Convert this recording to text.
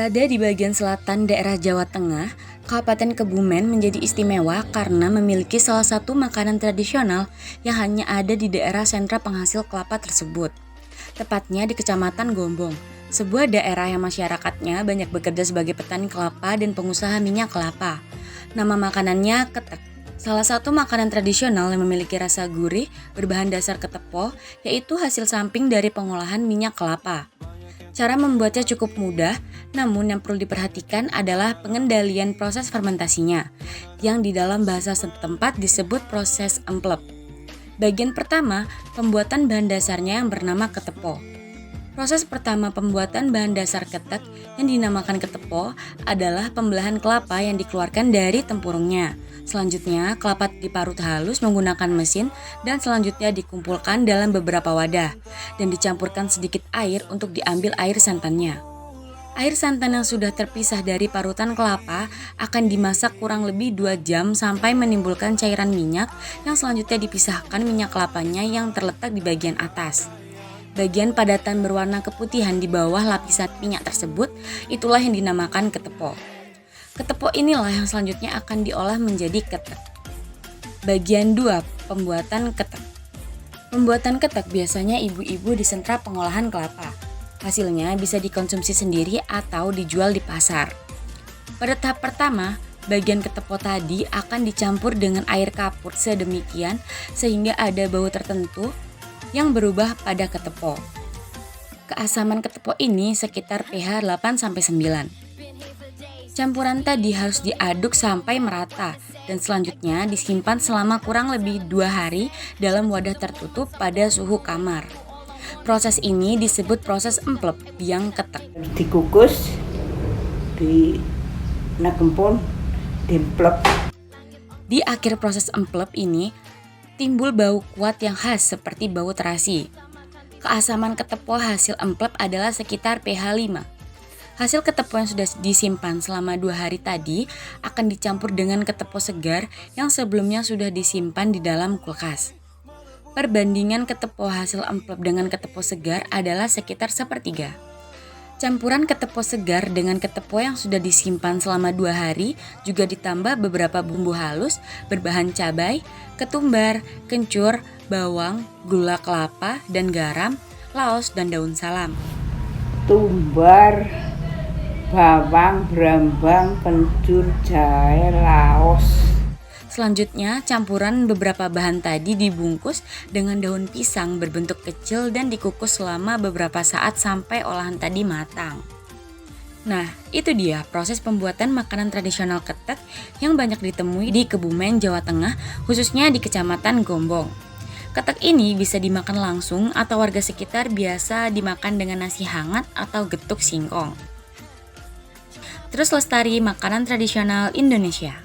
Berada di bagian selatan daerah Jawa Tengah, Kabupaten Kebumen menjadi istimewa karena memiliki salah satu makanan tradisional yang hanya ada di daerah sentra penghasil kelapa tersebut. Tepatnya di Kecamatan Gombong, sebuah daerah yang masyarakatnya banyak bekerja sebagai petani kelapa dan pengusaha minyak kelapa. Nama makanannya ketek. Salah satu makanan tradisional yang memiliki rasa gurih berbahan dasar ketepo, yaitu hasil samping dari pengolahan minyak kelapa. Cara membuatnya cukup mudah, namun yang perlu diperhatikan adalah pengendalian proses fermentasinya, yang di dalam bahasa setempat disebut proses emplep. Bagian pertama, pembuatan bahan dasarnya yang bernama ketepo. Proses pertama pembuatan bahan dasar ketek yang dinamakan ketepo adalah pembelahan kelapa yang dikeluarkan dari tempurungnya. Selanjutnya, kelapa diparut halus menggunakan mesin dan selanjutnya dikumpulkan dalam beberapa wadah dan dicampurkan sedikit air untuk diambil air santannya. Air santan yang sudah terpisah dari parutan kelapa akan dimasak kurang lebih 2 jam sampai menimbulkan cairan minyak yang selanjutnya dipisahkan minyak kelapanya yang terletak di bagian atas. Bagian padatan berwarna keputihan di bawah lapisan minyak tersebut, itulah yang dinamakan ketepo. Ketepo inilah yang selanjutnya akan diolah menjadi ketek. Bagian 2, pembuatan ketek. Pembuatan ketek biasanya ibu-ibu di sentra pengolahan kelapa. Hasilnya bisa dikonsumsi sendiri atau dijual di pasar. Pada tahap pertama, bagian ketepo tadi akan dicampur dengan air kapur sedemikian sehingga ada bau tertentu yang berubah pada ketepo. Keasaman ketepo ini sekitar pH 8-9. Campuran tadi harus diaduk sampai merata dan selanjutnya disimpan selama kurang lebih 2 hari dalam wadah tertutup pada suhu kamar. Proses ini disebut proses emplep biang ketek. Dikukus, digempol, diemplep. Di akhir proses emplep ini timbul bau kuat yang khas seperti bau terasi. Keasaman ketepo hasil emplep adalah sekitar pH 5. Hasil ketepo yang sudah disimpan selama 2 hari tadi akan dicampur dengan ketepo segar yang sebelumnya sudah disimpan di dalam kulkas. Perbandingan ketepo hasil emplep dengan ketepo segar adalah sekitar sepertiga. Campuran ketepo segar dengan ketepo yang sudah disimpan selama 2 hari juga ditambah beberapa bumbu halus berbahan cabai, ketumbar, kencur, bawang, gula kelapa, dan garam, laos, dan daun salam. Tumbar, bawang, brambang, kencur, jahe, laos. Selanjutnya, campuran beberapa bahan tadi dibungkus dengan daun pisang berbentuk kecil dan dikukus selama beberapa saat sampai olahan tadi matang. Nah, itu dia proses pembuatan makanan tradisional ketek yang banyak ditemui di Kebumen, Jawa Tengah, khususnya di Kecamatan Gombong. Ketek ini bisa dimakan langsung atau warga sekitar biasa dimakan dengan nasi hangat atau getuk singkong. Terus lestari makanan tradisional Indonesia.